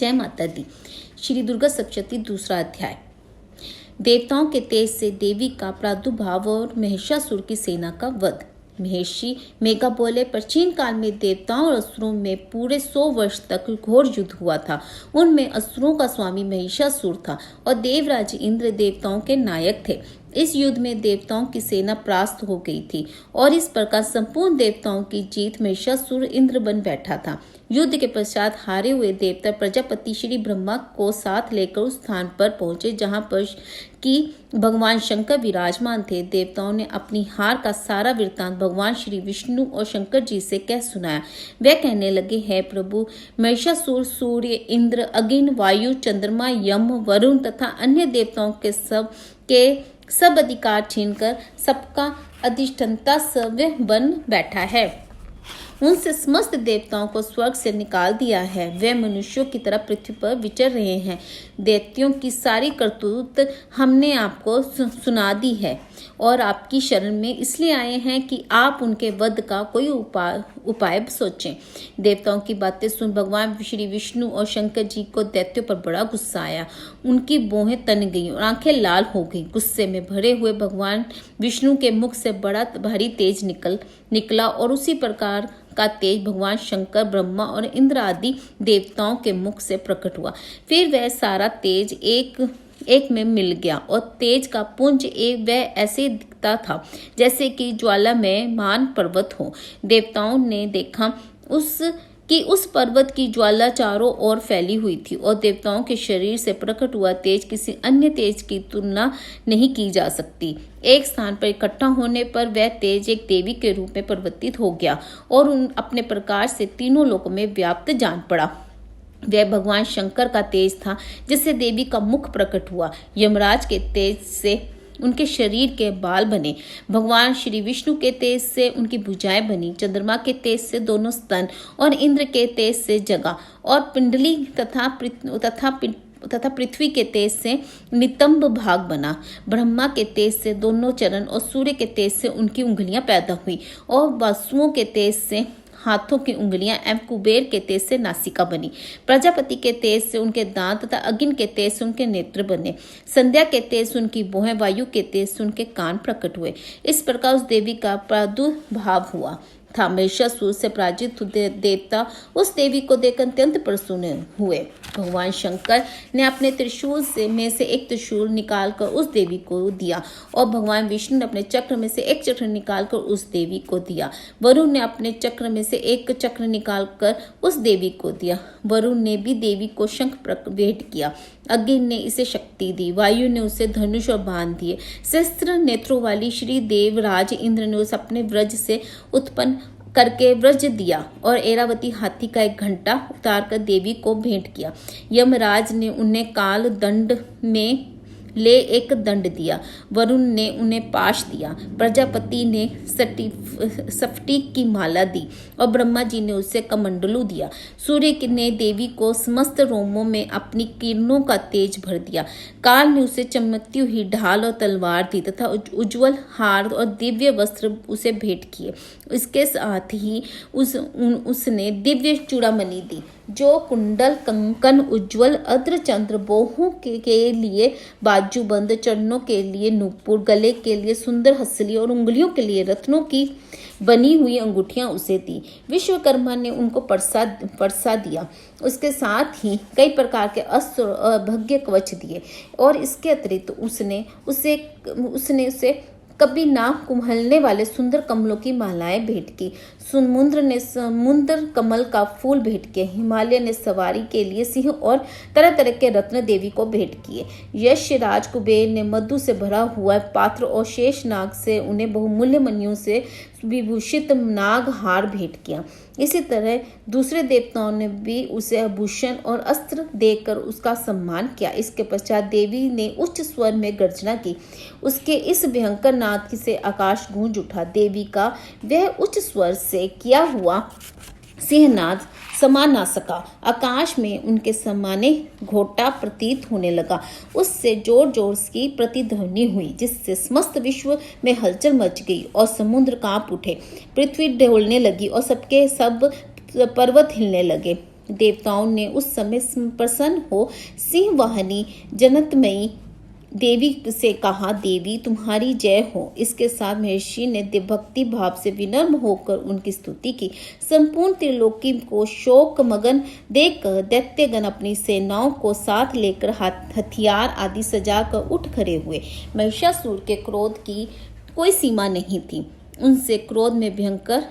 जय माता दी। श्री दुर्गा सप्तशती दूसरा अध्याय। देवताओं के तेज से देवी का प्रादुर्भाव और महिषासुर की सेना का वध। महर्षि मेघा बोले, प्राचीन काल में देवताओं और असुरों में पूरे 100 वर्ष तक घोर युद्ध हुआ था। उनमें असुरों का स्वामी महिषासुर था और देवराज इंद्र देवताओं के नायक थे। इस युद्ध में देवताओं की सेना परास्त हो गई थी और इस प्रकार संपूर्ण देवताओं की जीत महिषासुर इंद्र बन बैठा था। युद्ध के पश्चात हारे हुए देवता प्रजापति श्री ब्रह्मा को साथ लेकर उस स्थान पर पहुंचे जहां पर कि भगवान शंकर विराजमान थे। देवताओं ने अपनी हार का सारा वृत्तांत भगवान श्री विष्णु और शंकर जी से कह सुनाया। वे कहने लगे, है प्रभु, महिषासुर सूर्य, इंद्र, अग्नि, वायु, चंद्रमा, यम, वरुण तथा अन्य देवताओं के सब अधिकार छीनकर सबका अधिष्ठाता सव्य बन बैठा है। उनसे समस्त देवताओं को स्वर्ग से निकाल दिया है। वे मनुष्यों की तरह पृथ्वी पर विचर रहे हैं। दैत्यों की सारी करतूत हमने आपको सुना दी है और आपकी शरण में इसलिए आए हैं कि आप उनके वध का कोई उपाय सोचें। देवताओं की बातें सुन भगवान श्री विष्णु और शंकर जी को दैत्यों पर बड़ा गुस्सा आया। उनकी भौहें तन गईं और आंखें लाल हो गईं। गुस्से में भरे हुए भगवान विष्णु के मुख से बड़ा भारी तेज निकला और उसी प्रकार का तेज भगवान शंकर, ब्रह्मा और इंद्र आदि देवताओं के मुख से प्रकट हुआ। फिर वह सारा तेज एक में मिल गया और तेज का पुंज वह ऐसे दिखता था जैसे कि ज्वाला में मान पर्वत हो। देवताओं ने देखा उस पर्वत की ज्वाला चारों ओर फैली हुई थी और देवताओं के शरीर से प्रकट हुआ तेज किसी अन्य तेज की तुलना नहीं की जा सकती। एक स्थान पर इकट्ठा होने पर वह तेज एक देवी के रूप में परिवर्तित हो गया और अपने प्रकार से तीनों लोकों में व्याप्त जान पड़ा। वह भगवान शंकर का तेज था जिससे देवी का मुख प्रकट हुआ। यमराज के तेज से उनके शरीर के बाल बने। भगवान श्री विष्णु के तेज से उनकी भुजाएं बनी। चंद्रमा के तेज से दोनों स्तन और इंद्र के तेज से जगह और पिंडली तथा पृथ्वी के तेज से नितंब भाग बना। ब्रह्मा के तेज से दोनों चरण और सूर्य के तेज से उनकी उंगलियां पैदा हुई और वासुओं के तेज से हाथों की उंगलियां एवं कुबेर के तेज से नासिका बनी। प्रजापति के तेज से उनके दांत तथा अग्नि के तेज से उनके नेत्र बने। संध्या के तेज से उनकी भौहें, वायु के तेज से उनके कान प्रकट हुए। इस प्रकार उस देवी का प्रादुर्भाव हुआ था। महिषासुर से पराजित देवता उस देवी को देखकर अत्यंत प्रसन्न हुए। भगवान शंकर ने अपने त्रिशूल में से एक त्रिशूल निकालकर उस देवी को दिया और भगवान विष्णु ने अपने चक्र में से एक चक्र निकालकर उस देवी को दिया। वरुण ने अपने चक्र में से एक चक्र निकालकर उस देवी को दिया। वरुण ने भी देवी को शंख भेंट किया। अग्नि ने इसे शक्ति दी। वायु ने उसे धनुष और बाण दिए। सहस्त्र नेत्रों वाली श्री देवराज इंद्र ने उसे अपने व्रज से उत्पन्न करके व्रज दिया और ऐरावती हाथी का एक घंटा उतारकर देवी को भेंट किया। यमराज ने उन्हें काल दंड में ले एक दंड दिया। वरुण ने उन्हें पाश दिया। प्रजापति ने स्फटिक की माला दी और ब्रह्मा जी ने उसे कमंडलू दिया। सूर्य ने देवी को समस्त रोमों में अपनी किरणों का तेज भर दिया। काल ने उसे चमकती हुई ढाल और तलवार दी तथा उज्जवल हार और दिव्य वस्त्र उसे भेंट किए। इसके साथ ही उसने दिव्य चूड़ामणि दी जो कुंडल, कंकन, उज्जवल अर्धचंद्र, बाहों के लिए बाजूबंद, चरणों के लिए नूपुर, गले के लिए सुंदर हंसली और उंगलियों के लिए रत्नों की बनी हुई अंगूठियां उसे दी। विश्वकर्मा ने उनको परसा दिया। उसके साथ ही कई प्रकार के अस्त्र और भव्य कवच दिए और इसके अतिरिक्त उसने उसे कभी ना कुम्हलने वाले सुंदर कमलों की मालाएं भेंट की। समुद्र ने समुद्र कमल का फूल भेंट किया। हिमालय ने सवारी के लिए सिंह और तरह तरह के रत्न देवी को भेंट किए। यश राज कुबेर ने मधु से भरा हुआ पात्र और शेष नाग से उन्हें बहुमूल्य मणियों से विभूषित नाग हार भेंट किया। इसी तरह दूसरे देवताओं ने भी उसे आभूषण और अस्त्र देकर उसका सम्मान किया। इसके पश्चात देवी ने उच्च स्वर में गर्जना की। उसके इस भयंकर नाद से आकाश गूंज उठा। देवी का वह उच्च स्वर से किया हुआ सिंहनाद समा ना सका। आकाश में उनके समाने घोटा प्रतीत होने लगा। उससे जोर जोर की प्रतिध्वनि हुई जिससे समस्त विश्व में हलचल मच गई और समुद्र कांप उठे। पृथ्वी डोलने लगी और सबके सब पर्वत हिलने लगे। देवताओं ने उस समय प्रसन्न हो सिंह वाहिनी जनतमयी देवी से कहा, देवी तुम्हारी जय हो। इसके साथ महर्षि ने भक्ति भाव से विनम्र होकर उनकी स्तुति की। संपूर्ण त्रिलोकी को शोक मगन देखकर दैत्यगण अपनी सेनाओं को साथ लेकर हथियार आदि सजाकर उठ खड़े हुए। महिषासुर के क्रोध की कोई सीमा नहीं थी। उनसे क्रोध में भयंकर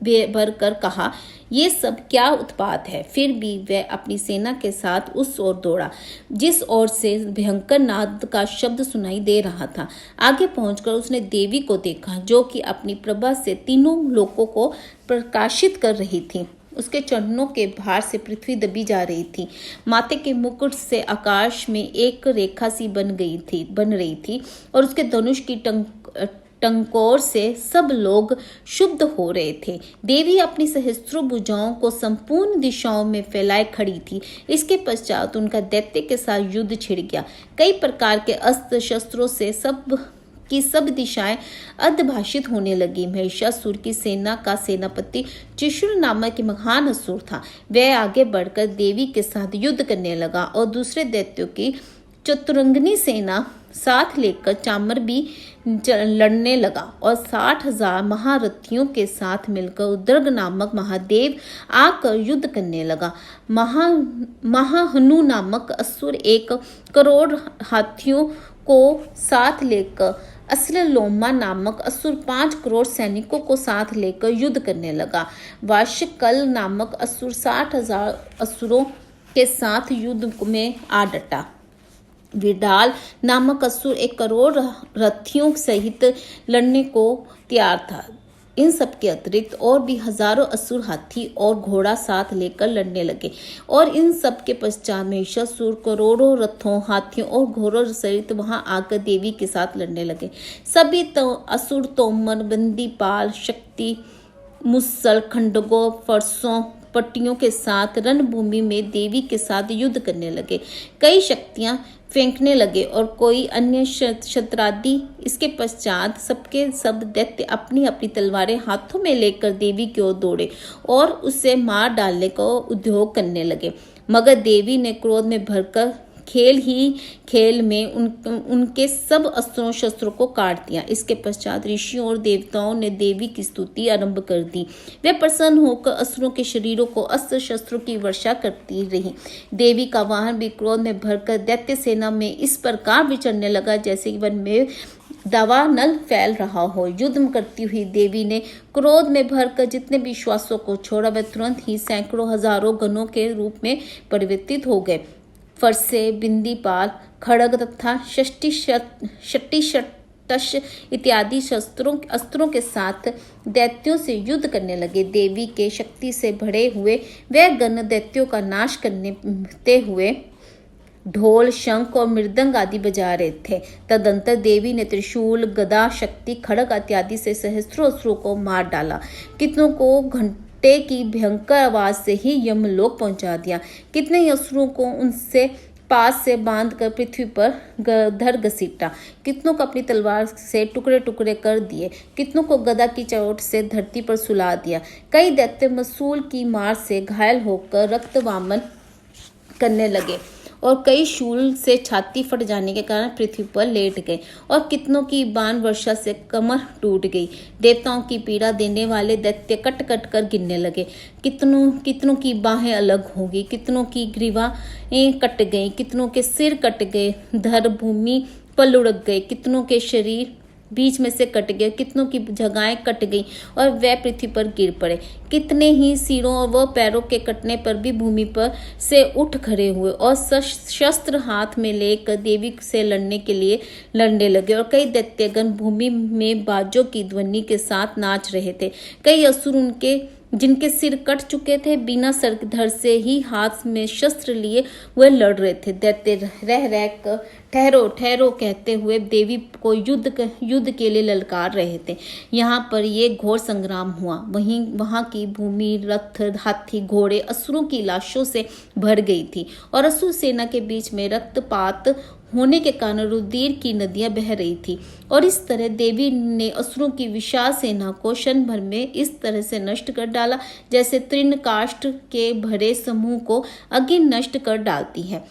भरकर कहा, ये सब क्या उत्पात है। फिर भी वह अपनी सेना के साथ उस ओर दौड़ा जिस ओर से भयंकर नाद का शब्द सुनाई दे रहा था। आगे पहुंचकर उसने देवी को देखा जो कि अपनी प्रभा से तीनों लोकों को प्रकाशित कर रही थी। उसके चरणों के भार से पृथ्वी दबी जा रही थी। माथे के मुकुट से आकाश में एक रेखा सी बन रही थी और उसके धनुष की टंकोर से सब लोग शुद्ध हो रहे थे। देवी अपनी सहस्त्रों भुजाओं को संपूर्ण दिशाओं में फैलाए खड़ी थी। इसके पश्चात उनका दैत्य के साथ युद्ध छिड़ गया। कई प्रकार के अस्त्र शस्त्रों से सब दिशाएं अद्भाषित होने लगी। महिषासुर की सेना का सेनापति त्रिशूल नामक महान असुर था। वह आगे बढ़कर देवी के साथ युद्ध करने लगा और दूसरे दैत्यों की चतुरंगनी सेना साथ लेकर चामर भी लड़ने लगा और 60,000 महारथियों के साथ मिलकर उद्रग नामक महादेव आकर युद्ध करने लगा। महाहनु नामक असुर 1 करोड़ हाथियों को साथ लेकर असललोमा नामक असुर 5 करोड़ सैनिकों को साथ लेकर युद्ध करने लगा। वार्षिकल नामक असुर 60,000 असुरों के साथ युद्ध में आ डटा। विडाल नामक असुर 1 करोड़ रथियों सहित लड़ने को तैयार था। इन सब के अतिरिक्त और भी हजारों असुर हाथी और घोड़ा साथ लेकर लड़ने लगे और इन सब के पश्चात महिषासुर करोड़ों रथों, हाथियों और घोड़ों सहित वहां आकर देवी के साथ लड़ने लगे। सभी असुर तोमर, बंदीपाल, शक्ति, मुसल, खंडगों, फरसों, पट्टियों के साथ रणभूमि में देवी के साथ युद्ध करने लगे। कई शक्तियां फेंकने लगे और कोई अन्य शस्त्रादि। इसके पश्चात सबके सब दैत्य अपनी अपनी तलवारें हाथों में लेकर देवी की ओर दौड़े और उसे मार डालने का उद्योग करने लगे। मगर देवी ने क्रोध में भरकर खेल में उनके सब अस्त्रों शस्त्रों को काट दिया। इसके पश्चात ऋषियों और देवताओं ने देवी की स्तुति आरंभ कर दी। वे प्रसन्न होकर असुरों के शरीरों को अस्त्र शस्त्रों की वर्षा करती रही। देवी का वाहन भी क्रोध में भरकर दैत्य सेना में इस प्रकार विचरने लगा जैसे वन में दावानल फैल रहा हो। युद्ध करती हुई देवी ने क्रोध में भरकर जितने भी श्वासों को छोड़ा वे तुरंत ही सैकड़ों हजारों गणों के रूप में परिवर्तित हो गए। फरसे, बिंदीपाल, खड़ग तथा शट्टिशट्टश इत्यादि अस्त्रों के साथ दैत्यों से युद्ध करने लगे। देवी के शक्ति से भरे हुए वह गण दैत्यों का नाश करते हुए ढोल, शंख और मृदंग आदि बजा रहे थे। तदंतर देवी ने त्रिशूल, गदा, शक्ति, खड़ग इत्यादि से सहस्त्रों असुरों को मार डाला। कितनों को घंटे की भयंकर आवाज से ही यमलोक पहुंचा दिया। कितने ही असुरों को उनसे पास से बांधकर पृथ्वी पर धर घसीटा। कितनों को अपनी तलवार से टुकड़े टुकड़े कर दिए। कितनों को गदा की चोट से धरती पर सुला दिया। कई दैत्य मसूल की मार से घायल होकर रक्त वामन करने लगे और कई शूल से छाती फट जाने के कारण पृथ्वी पर लेट गए और कितनों की बाण वर्षा से कमर टूट गई। देवताओं की पीड़ा देने वाले दैत्य कट कट कर गिरने लगे। कितनों की बाहें अलग हो गई, कितनों की ग्रीवाएं कट गई, कितनों के सिर कट गए, धर भूमि पर लुढ़क गए, कितनों के शरीर बीच में से कट गए, कितनों की जगहें कट गई और वे पृथ्वी पर गिर पड़े। कितने ही सिरों व पैरों के कटने पर भी भूमि पर से उठ खड़े हुए और शस्त्र हाथ में लेकर देवी से लड़ने लगे और कई दैत्यगण भूमि में बाजों की ध्वनि के साथ नाच रहे थे। कई असुर जिनके सिर कट चुके थे बिना सरधर से ही हाथ में शस्त्र लिए हुए लड़ रहे थे। दैत्य रह कर ठहरो ठहरो कहते हुए देवी को युद्ध के लिए ललकार रहे थे। यहाँ पर ये घोर संग्राम हुआ। वहाँ की भूमि रथ, हाथी, घोड़े असुरों की लाशों से भर गई थी और असुर सेना के बीच में रक्तपात होने के कारण रुधिर की नदियां बह रही थी और इस तरह देवी ने असुरों की विशाल सेना को क्षण भर में इस तरह से नष्ट कर डाला जैसे तृण काष्ठ के भरे समूह को अग्नि नष्ट कर डालती है।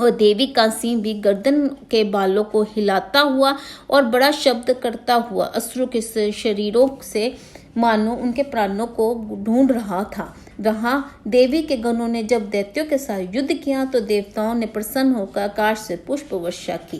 और देवी का सिंह भी गर्दन के बालों को हिलाता हुआ और बड़ा शब्द करता हुआ असुरों के शरीरों से मानो उनके प्राणों को ढूंढ रहा था। वहां देवी के गणों ने जब दैत्यों के साथ युद्ध किया तो देवताओं ने प्रसन्न होकर आकाश से पुष्प वर्षा की।